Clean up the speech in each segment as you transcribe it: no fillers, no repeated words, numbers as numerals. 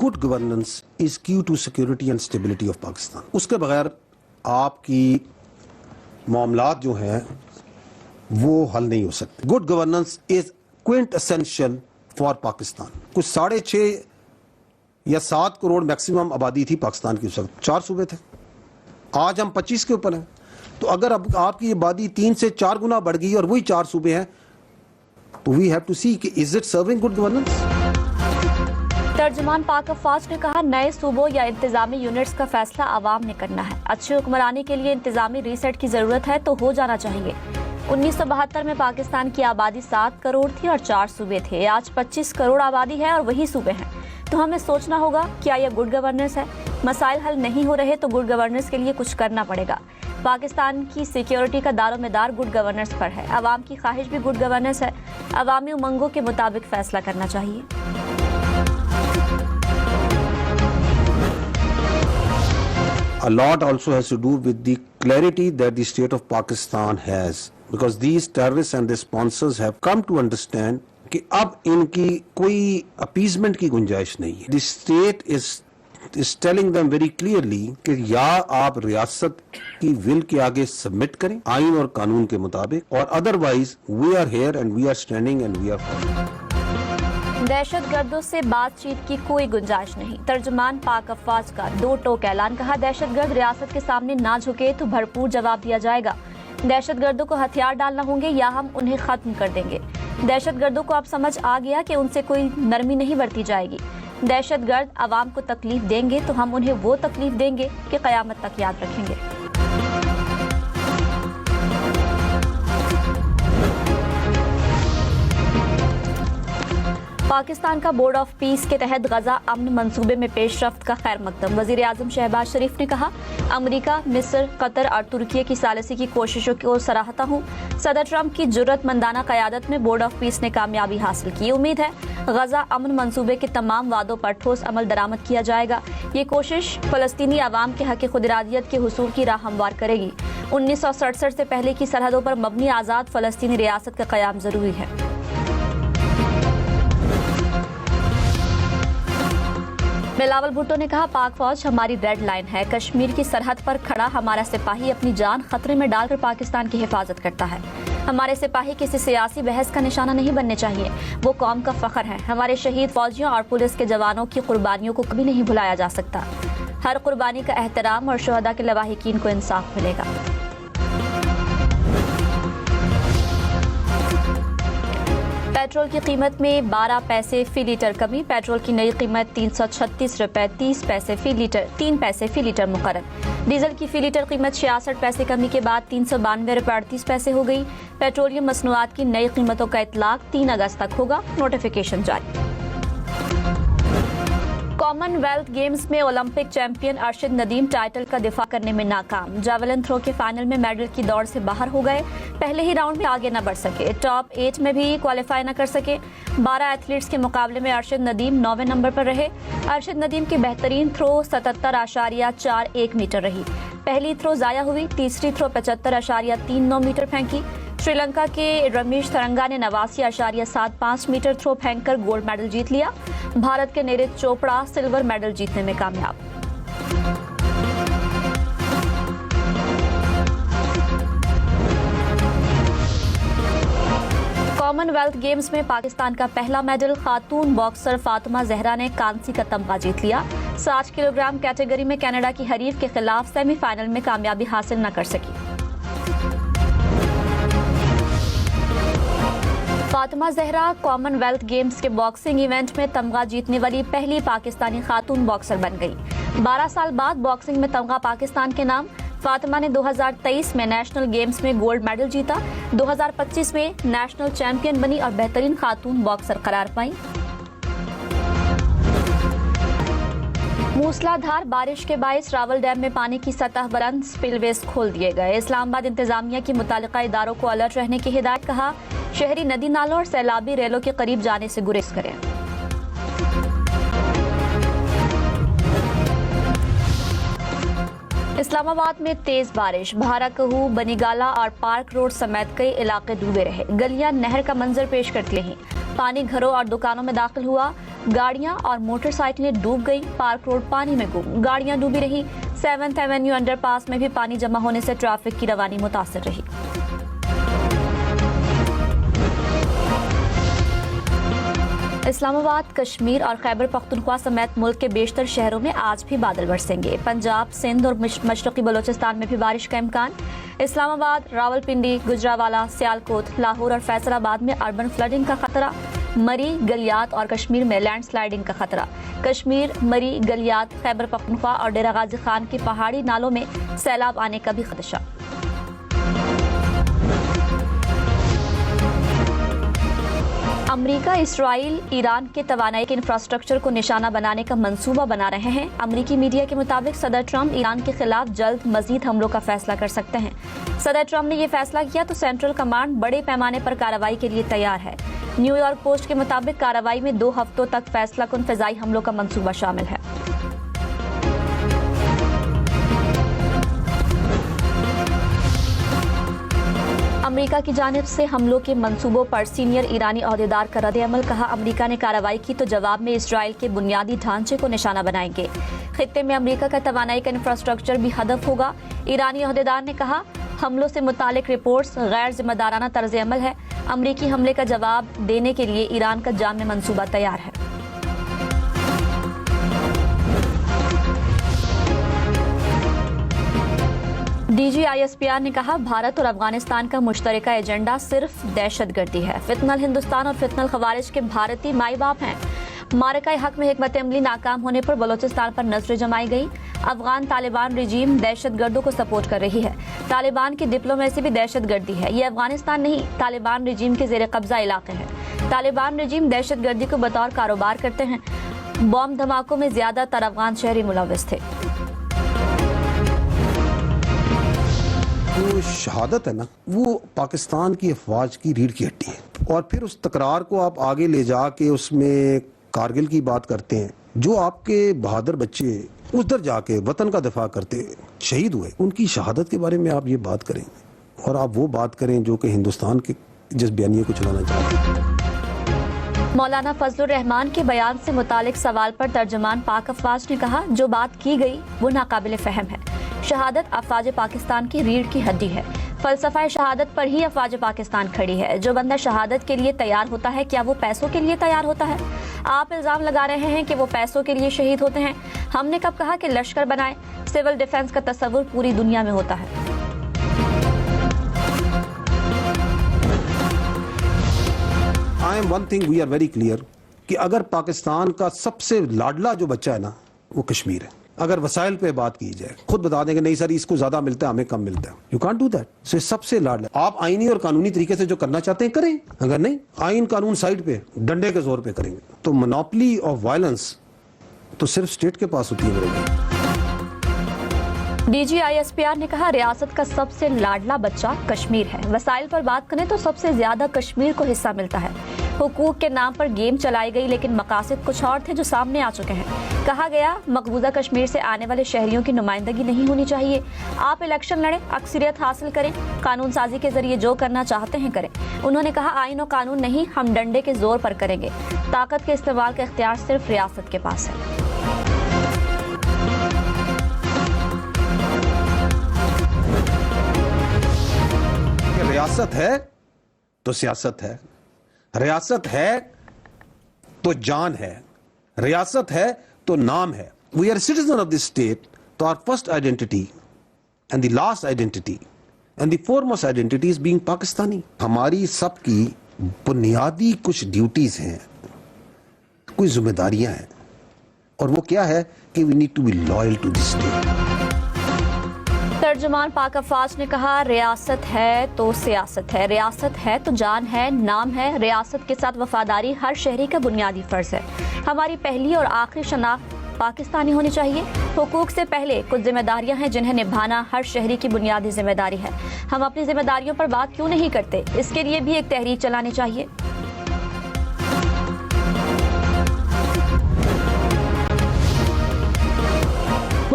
Good governance is key to security and stability of Pakistan. उसके बगैर आपकी मामलात जो हैं वो हल नहीं हो सकते। Good governance is Quint essential for Pakistan. कुछ 6.5 या 7 करोड़ मैक्सिमम आबादी थी पाकिस्तान की, उस वक्त 4 सूबे थे, आज हम 25 के ऊपर हैं। तो अगर अब आपकी आबादी 3 से 4 गुना बढ़ गई और वही 4 सूबे हैं, तो वी हैव टू सी कि is it serving good governance. तर्जुमान पाक अफवाज ने कहा, नए सूबों या इंतजामी यूनिट्स का फैसला आवाम ने करना है। अच्छी हुक्मरानी के लिए इंतजामी रीसेट की जरूरत है तो हो जाना चाहिए। 1972 में पाकिस्तान की आबादी 7 करोड़ थी और 4 सूबे थे। आज 25 करोड़ आबादी है और वही सूबे हैं। तो हमें सोचना होगा, क्या यह गुड गवर्नेंस है? मसाइल हल नहीं हो रहे तो गुड गवर्नेंस के लिए कुछ करना पड़ेगा। पाकिस्तान की सिक्योरिटी का दारोमदार गुड गवर्नेंस पर है। आवाम की ख्वाहिश भी गुड गवर्नेंस है। अवामी उमंगों के मुताबिक फैसला करना चाहिए। A lot also has to do with the clarity that the state of Pakistan has, because these terrorists and their sponsors have come to understand कि अब इनकी कोई अपीजमेंट की गुंजाइश नहीं है। The state is telling them very clearly कि या आप रियासत की विल के आगे सबमिट करें आइन और कानून के मुताबिक, और otherwise we are here and we are standing and we are fighting. दहशतगर्दों से बातचीत की कोई गुंजाइश नहीं। तर्जुमान पाक अफवाज का 2 टोक ऐलान। कहा, दहशतगर्द रियासत के सामने ना झुके तो भरपूर जवाब दिया जाएगा। दहशतगर्दों को हथियार डालना होंगे या हम उन्हें खत्म कर देंगे। दहशतगर्दों को अब समझ आ गया कि उनसे कोई नरमी नहीं बरती जाएगी। दहशतगर्द आवाम को तकलीफ देंगे तो हम उन्हें वो तकलीफ देंगे कि कयामत तक याद रखेंगे। पाकिस्तान का बोर्ड ऑफ पीस के तहत गजा अमन मंसूबे में पेशरफ्त का खैर मकदम। वजीर आजम शहबाज शरीफ ने कहा, अमरीका, मिस्र, कतर और तुर्की की सालिसी की कोशिशों को सराहता हूँ। सदर ट्रंप की जुर्रतमंदाना क़यादत में बोर्ड ऑफ पीस ने कामयाबी हासिल की। उम्मीद है गजा अमन मंसूबे के तमाम वादों पर ठोस अमल दरामद किया जाएगा। ये कोशिश फ़लस्तीनी आवाम के हक़ खुदरादियत के हुसूल की राह हमवार करेगी। 1967 से पहले की सरहदों पर मबनी आज़ाद फ़लस्तीनी रियासत का क़याम ज़रूरी है। बिलावल भुट्टो ने कहा, पाक फौज हमारी रेड लाइन है। कश्मीर की सरहद पर खड़ा हमारा सिपाही अपनी जान खतरे में डालकर पाकिस्तान की हिफाजत करता है। हमारे सिपाही किसी सियासी बहस का निशाना नहीं बनने चाहिए। वो कौम का फख्र है। हमारे शहीद फौजियों और पुलिस के जवानों की कुर्बानियों को कभी नहीं भुलाया जा सकता। हर कुर्बानी का एहतराम और शुहदा के लवाहिकीन को इंसाफ मिलेगा। पेट्रोल की कीमत में 12 पैसे फी लीटर कमी। पेट्रोल की नई कीमत 336 रुपए 30 पैसे फी लीटर 3 पैसे फी लीटर मुकर्रर। डीजल की फी लीटर कीमत 66 पैसे कमी के बाद 392 रुपए 38 पैसे हो गई। पेट्रोलियम मसनूआत की नई कीमतों का इतलाक 3 अगस्त तक होगा। नोटिफिकेशन जारी। कॉमनवेल्थ गेम्स में Olympic champion Arshad Nadeem title का दिफा करने में नाकाम। जावेलिन थ्रो के फाइनल में मेडल की दौड़ से बाहर हो गए। पहले ही राउंड में आगे न बढ़ सके। टॉप 8 में भी क्वालिफाई न कर सके। 12 एथलीट्स के मुकाबले में अरशद नदीम 9वें नंबर पर रहे। अरशद नदीम की बेहतरीन थ्रो 77.41 मीटर रही। पहली थ्रो जाया हुई। तीसरी थ्रो 75.39 मीटर फेंकी। श्रीलंका के रमेश तरंगा ने 89.75 मीटर थ्रो फेंककर गोल्ड मेडल जीत लिया। भारत के नीरज चोपड़ा सिल्वर मेडल जीतने में कामयाब। कॉमनवेल्थ गेम्स में पाकिस्तान का पहला मेडल। खातून बॉक्सर फातिमा जहरा ने कांसी का तमगा जीत लिया। 60 किलोग्राम कैटेगरी में कनाडा की हरीफ के खिलाफ सेमीफाइनल में कामयाबी हासिल न कर सकी। फातिमा जहरा कॉमनवेल्थ गेम्स के बॉक्सिंग इवेंट में तमगा जीतने वाली पहली पाकिस्तानी खातून बॉक्सर बन गई। 12 साल बाद बॉक्सिंग में तमगा पाकिस्तान के नाम। फातिमा ने 2023 में नेशनल गेम्स में गोल्ड मेडल जीता। 2025 में नेशनल चैंपियन बनी और बेहतरीन खातून बॉक्सर करार पाई। मूसलाधार बारिश के बायस रावल डैम में पानी की सतह बुलंद। स्पिलवेज खोल दिए गए। इस्लामाबाद इंतजामिया की मुतालिका इदारों को अलर्ट रहने की हिदायत। कहा, शहरी नदी नालों और सैलाबी रेलों के करीब जाने से गुरेज करें। इस्लामाबाद में तेज बारिश। भाराकहू, बनीगाला और पार्क रोड समेत कई इलाके डूबे रहे। गलियां नहर का मंजर पेश करती रहीं। पानी घरों और दुकानों में दाखिल हुआ। गाड़ियां और मोटरसाइकिलें डूब गई, पार्क रोड पानी में गुम, गाड़ियां डूबी रही। 7th एवेन्यू अंडरपास में भी पानी जमा होने से ट्रैफिक की रवानी मुतासिर रही। इस्लामाबाद, कश्मीर और खैबर पख्तूनख्वा समेत मुल्क के बेशतर शहरों में आज भी बादल बरसेंगे। पंजाब, सिंध और मशरकी बलोचिस्तान में भी बारिश का इम्कान। इस्लामाबाद, रावलपिंडी, गुजरावाला, सियालकोट, लाहौर और फैसलाबाद में अर्बन फ्लडिंग का खतरा। मरी, गलियात और कश्मीर में लैंडस्लाइडिंग का खतरा। कश्मीर, मरी, गलियात, खैबर पख्तूनख्वा और डेरा गाजी खान की पहाड़ी नालों में सैलाब आने का भी खदशा। अमरीका, इसराइल, ईरान के तवानाई के इंफ्रास्ट्रक्चर को निशाना बनाने का मंसूबा बना रहे हैं। अमरीकी मीडिया के मुताबिक सदर ट्रंप ईरान के खिलाफ जल्द मजीद हमलों का फैसला कर सकते हैं। सदर ट्रंप ने यह फैसला किया तो सेंट्रल कमांड बड़े पैमाने पर कार्रवाई के लिए तैयार है। न्यूयॉर्क पोस्ट के मुताबिक कार्रवाई में 2 हफ्तों तक फैसला कुन फिजाई हमलों का मंसूबा शामिल है। अमेरिका की जानिब से हमलों के मंसूबों पर सीनियर ईरानी ओहदेदार का रद्द-ए-अमल। कहा, अमेरिका ने कार्रवाई की तो जवाब में इसराइल के बुनियादी ढांचे को निशाना बनाएंगे। खित्ते में अमेरिका का तवानाई का इंफ्रास्ट्रक्चर भी हदफ होगा। ईरानी ओहदेदार ने कहा, हमलों से मुतालिक रिपोर्ट्स गैर जिम्मेदाराना तर्ज-ए-अमल है। अमेरिकी हमले का जवाब देने के लिए ईरान का जामे मंसूबा तैयार है। DGISPR ने कहा, भारत और अफगानिस्तान का मुश्तरका एजेंडा सिर्फ दहशतगर्दी है। फितनल हिंदुस्तान और फितनल खवारिज के भारतीय माई बाप हैं। मारका हक में हिकमत अमली नाकाम होने पर बलोचिस्तान पर नजरें जमाई गई। अफगान तालिबान रिजीम दहशतगर्दों को सपोर्ट कर रही है। तालिबान की डिप्लोमेसी भी दहशतगर्दी है। ये अफगानिस्तान नहीं, तालिबान रिजीम के जेर कब्जा इलाके हैं। तालिबान रिजीम दहशतगर्दी को बतौर कारोबार करते हैं। बॉम्ब धमाकों में ज्यादातर अफगान शहरी मुलव्वस थे। जो शहादत है ना, वो पाकिस्तान की अफवाज की रीढ़ की हड्डी है। और फिर उस तकरार को आप आगे ले जाके उसमें कारगिल की बात करते हैं। जो आपके बहादुर बच्चे उधर जाके वतन का दिफा करते शहीद हुए, उनकी शहादत के बारे में आप ये बात करें और आप वो बात करें जो कि हिंदुस्तान के जिस बयानिए को चलाना चाहते हैं। मौलाना फजलुर रहमान के बयान से मुतालिक सवाल पर तर्जुमान पाक अफवाज ने कहा, जो बात की गई वो नाकाबिल फहम है। शहादत अफवाज पाकिस्तान की रीढ़ की हड्डी है। फलसफा शहादत पर ही अफवाज पाकिस्तान खड़ी है। जो बंदा शहादत के लिए तैयार होता है, क्या वो पैसों के लिए तैयार होता है? आप इल्जाम लगा रहे हैं कि वो पैसों के लिए शहीद होते हैं। हमने कब कहा कि लश्कर बनाए? सिविल डिफेंस का तस्वुर पूरी दुनिया में होता है। I am one thing we are very clear कि अगर पाकिस्तान का सबसे लाडला जो बच्चा है ना, वो कश्मीर है। अगर वसाइल पे बात की जाए, खुद बता देंगे नहीं सर इसको ज्यादा मिलता है, हमें कम मिलता है। You can't do that. So सबसे लाडला आप आईनी और कानूनी तरीके से जो करना चाहते हैं करें। अगर नहीं, आईन कानून साइड पे, डंडे के जोर पे करेंगे तो मोनोपोली ऑफ वायलेंस तो सिर्फ स्टेट के पास होती है मेरे भाई। DGISPR ने कहा, रियासत का सबसे लाडला बच्चा कश्मीर है। वसाइल पर बात करें तो सबसे ज्यादा कश्मीर को हिस्सा मिलता है। हुकूक के नाम पर गेम चलाई गई, लेकिन मकासद कुछ और थे जो सामने आ चुके हैं। कहा गया, मकबूजा कश्मीर से आने वाले शहरियों की नुमाइंदगी नहीं होनी चाहिए। आप इलेक्शन लड़ें, अक्सरियत हासिल करें, कानून साजी के जरिए जो करना चाहते हैं करें। उन्होंने कहा, आईन और कानून नहीं, हम डंडे के जोर पर करेंगे। ताकत के इस्तेमाल का इख्तियार सिर्फ रियासत के पास है। रियासत है तो सियासत है, रियासत है तो जान है, रियासत है तो नाम है। We are citizen of this state, तो our first identity and the last identity and the foremost identity is being Pakistani. हमारी सबकी बुनियादी कुछ ड्यूटीज हैं, कुछ जिम्मेदारियां हैं, और वो क्या है कि we need to be loyal to this state. तर्जुमान पाक अफवाज ने कहा, रियासत है तो सियासत है, रियासत है तो जान है, नाम है। रियासत के साथ वफादारी हर शहरी का बुनियादी फर्ज है। हमारी पहली और आखिरी शनाख्त पाकिस्तानी होनी चाहिए। हुकूक से पहले कुछ जिम्मेदारियां हैं जिन्हें निभाना हर शहरी की बुनियादी जिम्मेदारी है। हम अपनी जिम्मेदारियों पर बात क्यों नहीं करते? इसके लिए भी एक तहरीक चलानी चाहिए।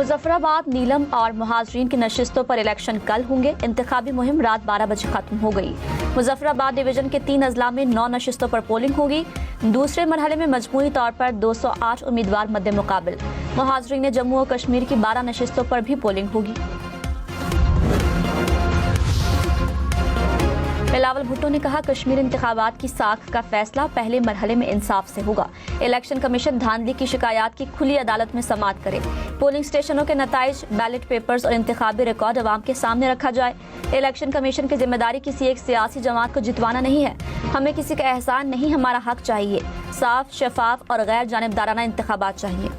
मुजफ्फराबाद, नीलम और मुहाजिरीन की नशिस्तों पर इलेक्शन कल होंगे। इंतखाबी मुहिम रात 12 बजे खत्म हो गई। मुजफ्फराबाद डिवीजन के 3 अजला में 9 नशिस्तों पर पोलिंग होगी। दूसरे मरहले में मजमूई तौर पर 208 उम्मीदवार मद्दे मुकाबिल। मुहाजिरीन जम्मू और कश्मीर की 12 नशिस्तों पर भी पोलिंग होगी। बिलावल भुट्टो ने कहा, कश्मीर इंतखाबात की साख का फैसला पहले मरहले में इंसाफ से होगा। इलेक्शन कमीशन धांधली की शिकायत की खुली अदालत में समाअत करे। पोलिंग स्टेशनों के नताइज, बैलेट पेपर्स और इंतखाबी रिकॉर्ड अवाम के सामने रखा जाए। इलेक्शन कमीशन की जिम्मेदारी किसी एक सियासी जमात को जितवाना नहीं है। हमें किसी का एहसान नहीं, हमारा हक चाहिए। साफ, शफाफ और गैर जानिबदाराना इंतखाबात चाहिए।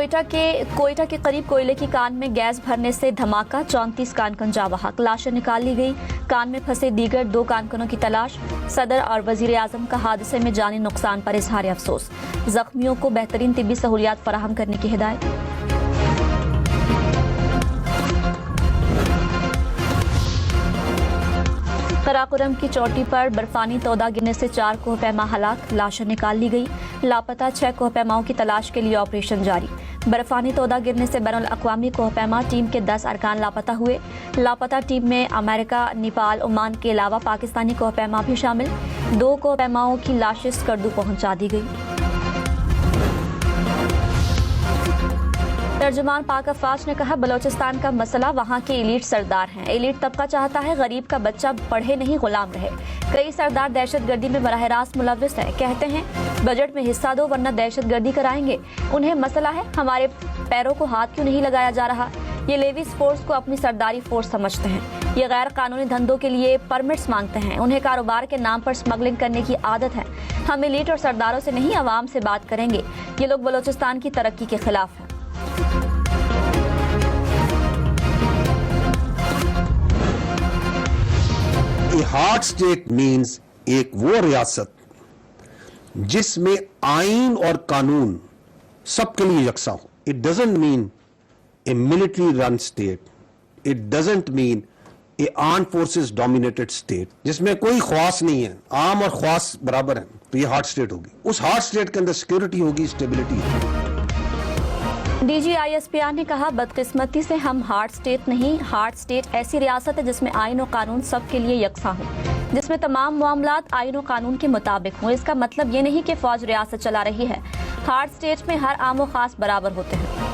कोयटा के करीब कोयले की कान में गैस भरने से धमाका, 34 कानकन जावहक, लाशें निकाल ली गई। कान में फंसे दीगर 2 कानकनों की तलाश। सदर और वजीर आजम का हादसे में जानी नुकसान पर इजहार अफसोस। जख्मियों को बेहतरीन तिब्बी सहूलियात फराहम करने की हिदायत। कराकोरम की चोटी पर बर्फानी तोदा गिरने से 4 कोहपैमा हलाक, लाशें निकाल ली गई। लापता 6 कोहपैमाओं की तलाश के लिए ऑपरेशन जारी। बर्फानी तोदा गिरने से बैनुल अक़वामी कोहपैमा टीम के 10 अरकान लापता हुए। लापता टीम में अमेरिका, नेपाल, ओमान के अलावा पाकिस्तानी कोहपैमा भी शामिल। 2 कोहपैमाओं की लाशें स्कर्दू पहुंचा दी गई। तर्जुमान पाक अफवाज ने कहा, बलोचिस्तान का मसला वहाँ के एलीट सरदार हैं। एलीट तबका चाहता है गरीब का बच्चा पढ़े नहीं, गुलाम रहे। कई सरदार दहशतगर्दी में बराह रास्त मुलव्विस है। कहते हैं बजट में हिस्सा दो वरना दहशतगर्दी कराएंगे। उन्हें मसला है हमारे पैरों को हाथ क्यों नहीं लगाया जा रहा। ये लेविस फोर्स को अपनी सरदारी फोर्स समझते हैं। ये गैर कानूनी धंधों के लिए परमिट्स मांगते हैं। उन्हें कारोबार के नाम पर स्मगलिंग करने की आदत है। हम एलीट और सरदारों से नहीं, अवाम से बात करेंगे। ये लोग बलोचिस्तान की तरक्की के खिलाफ हैं। A hard state means एक वो रियासत जिसमें आइन और कानून सबके लिए यकसा हो। It doesn't mean a military run state. It doesn't mean a armed forces dominated state. जिसमें कोई ख्वास नहीं है, आम और ख्वास बराबर हैं, तो ये हार्ड स्टेट होगी। उस हार्ड स्टेट के अंदर सिक्योरिटी होगी, स्टेबिलिटी होगी। DGISPR ने कहा, बदकिस्मती से हम हार्ड स्टेट नहीं, हार्ड स्टेट ऐसी रियासत है जिसमें आइन और कानून सबके लिए यकसा हो, जिसमें तमाम मामलात आइन और कानून के मुताबिक हों। इसका मतलब ये नहीं कि फौज रियासत चला रही है। हार्ड स्टेट में हर आम और खास बराबर होते हैं।